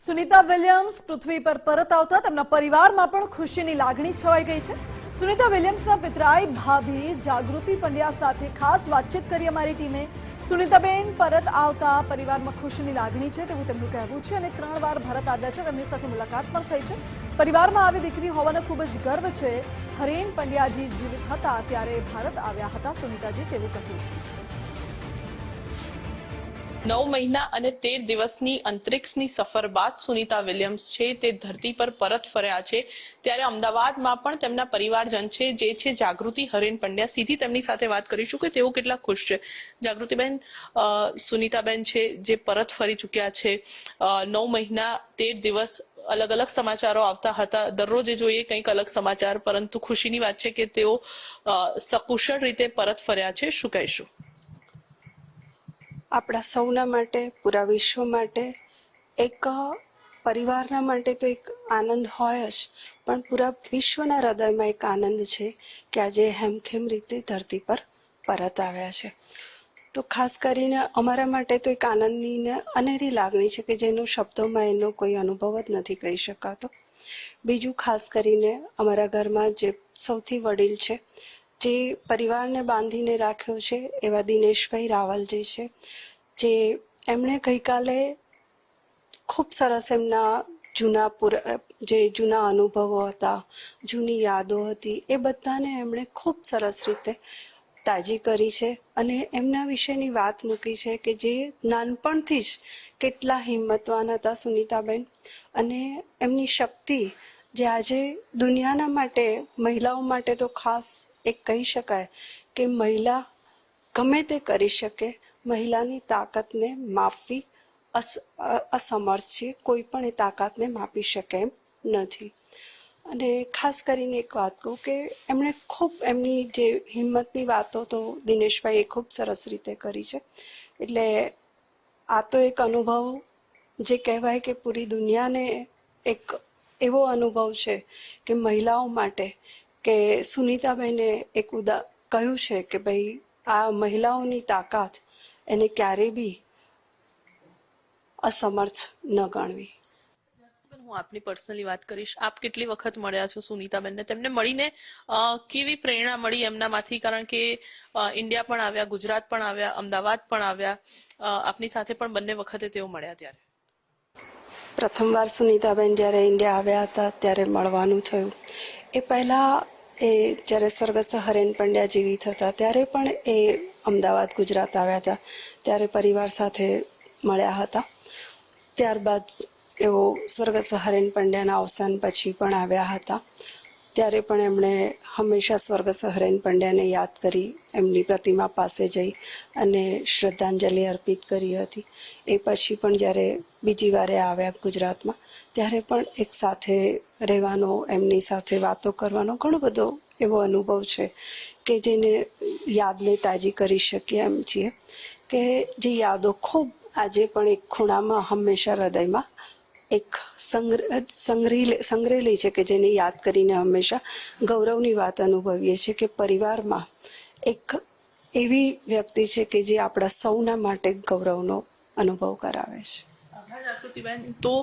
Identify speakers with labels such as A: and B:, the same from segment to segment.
A: Sunita Williams પૃથ્વી પર પરત આવતા તેમના પરિવારમાં પણ ખુશીની લાગણી છવાઈ ગઈ છે। સુનિતા વિલિયમ્સના પિતરાઈ ભાભી જાગૃતિ પંડ્યા સાથે ખાસ વાતચીત કરી અમારી ટીમે। સુનિતાબેન પરત આવતા પરિવારમાં ખુશીની લાગણી છે તેવું તેમનું કહેવું છે અને 3 વાર ભારત આવ્યા છે। તેમની સાથે મુલાકાત પણ થઈ છે। પરિવારમાં આવી દીકરી હોવાનો ખૂબ જ ગર્વ છે। હરેન પંડ્યાજી જીવિત હતા ત્યારે ભારત આવ્યા હતા સુનિતાજી તેવું કહ્યું।
B: 9 મહિના અને 13 દિવસની અંતરિક્ષની સફર બાદ સુનિતા વિલિયમ્સ છે તે ધરતી પર પરત ફર્યા છે। ત્યારે અમદાવાદમાં પણ તેમના પરિવારજન છે જે છે જાગૃતિ હરેન પંડ્યા। સીધી તેમની સાથે વાત કરીશું કે તેઓ કેટલા ખુશ છે। જાગૃતિબેન, સુનિતાબેન છે જે પરત ફરી ચૂક્યા છે। 9 મહિના 13 દિવસ અલગ અલગ સમાચારો આવતા હતા, દરરોજ જોઈએ કંઈક અલગ સમાચાર, પરંતુ ખુશીની વાત છે કે તેઓ સકુશળ રીતે પરત ફર્યા છે। શું કહેશું?
C: આપણા સૌના માટે, પૂરા વિશ્વ માટે, એક પરિવારના માટે તો એક આનંદ હોય જ, પણ પૂરા વિશ્વના હૃદયમાં એક આનંદ છે કે આજે હેમખેમ રીતે ધરતી પર પરત આવ્યા છે। તો ખાસ કરીને અમારા માટે તો એક આનંદની ને અનેરી લાગણી છે કે જેનો શબ્દોમાં એનો કોઈ અનુભવ જ નથી કહી શકાતો। બીજું, ખાસ કરીને અમારા ઘરમાં જે સૌથી વડીલ છે, જે પરિવારને બાંધીને રાખ્યો છે, એવા દિનેશભાઈ રાવલજી છે, જે એમણે ગઈકાલે ખૂબ સરસ એમના જૂના અનુભવો હતા, જૂની યાદો હતી, એ બધાને એમણે ખૂબ સરસ રીતે તાજી કરી છે અને એમના વિશેની વાત મૂકી છે કે જે નાનપણથી જ કેટલા હિંમતવાન હતા સુનિતાબેન, અને એમની શક્તિ જે આજે દુનિયાના માટે, મહિલાઓ માટે તો ખાસ એક કહી શકાય કે મહિલા ગમે તે કરી શકે, મહિલાની તાકાતને માપવી અસમર્થ છે, કોઈ પણ એ તાકાતને માપી શકે એમ નથી। અને ખાસ કરીને એક વાત કહું કે એમણે ખૂબ એમની જે હિંમતની વાતો તો દિનેશભાઈએ ખૂબ સરસ રીતે કરી છે। એટલે આ તો એક અનુભવ જે કહેવાય કે પૂરી દુનિયાને એક એવો અનુભવ છે કે મહિલાઓ માટે કે સુનિતાબેને એક કહ્યું છે કે ભાઈ આ મહિલાઓની તાકાત એને ક્યારેય બી અસમર્થ ન ગણવી।
B: હું આપની પર્સનલી વાત કરીશ, આપ કેટલી વખત મળ્યા છો સુનિતાબેનને? તેમને મળીને કેવી પ્રેરણા મળી એમનામાંથી? કારણ કે ઇન્ડિયા પણ આવ્યા, ગુજરાત પણ આવ્યા, અમદાવાદ પણ આવ્યા, આપની સાથે પણ બંને વખતે તેઓ મળ્યા। ત્યારે
C: પ્રથમવાર સુનિતાબેન જ્યારે ઇન્ડિયા આવ્યા હતા ત્યારે મળવાનું થયું। એ પહેલાં જ્યારે સ્વર્ગસ્થ હરેન પંડ્યા જીવિત હતા ત્યારે પણ એ અમદાવાદ, ગુજરાત આવ્યા હતા, ત્યારે પરિવાર સાથે મળ્યા હતા। ત્યારબાદ એઓ સ્વર્ગસ્થ હરેન પંડ્યાના અવસાન પછી પણ આવ્યા હતા, ત્યારે પણ એમણે હંમેશા સ્વર્ગસ્થ હરેન પંડ્યાને યાદ કરી, એમની પ્રતિમા પાસે જઈ અને શ્રદ્ધાંજલિ અર્પિત કરી હતી। એ પછી પણ જ્યારે બીજી વારે આવ્યા ગુજરાતમાં ત્યારે પણ એક સાથે રહેવાનો, એમની સાથે વાતો કરવાનો ઘણો બધો એવો અનુભવ છે કે જેને યાદને તાજી કરી શકીએ એમ છીએ કે જે યાદો ખૂબ આજે પણ એક ખૂણામાં હંમેશા હૃદયમાં એક સંગ્રહેલી છે કે જેને યાદ કરીને હંમેશા ગૌરવની વાત અનુભવીએ છીએ કે પરિવારમાં એક એવી વ્યક્તિ છે કે જે આપણા સૌના માટે ગૌરવનો અનુભવ કરાવે છે।
B: જાગૃતિબેન, તો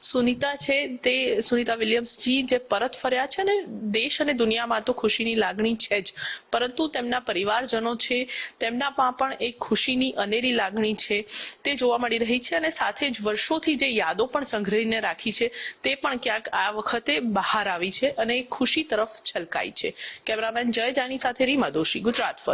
B: સુનિતા છે તે સુનિતા વિલિયમ્સજી જે પરત ફર્યા છે ને, દેશ અને દુનિયામાં તો ખુશીની લાગણી છે જ, પરંતુ તેમના પરિવારજનો છે તેમનામાં પણ એક ખુશીની અનેરી લાગણી છે તે જોવા મળી રહી છે। અને સાથે જ વર્ષોથી જે યાદો પણ સંગ્રહીને રાખી છે તે પણ ક્યાંક આ વખતે બહાર આવી છે અને ખુશી તરફ છલકાઈ છે। કેમેરામેન જય જાની સાથે રીમા દોશી, ગુજરાત ફર્સ્ટ।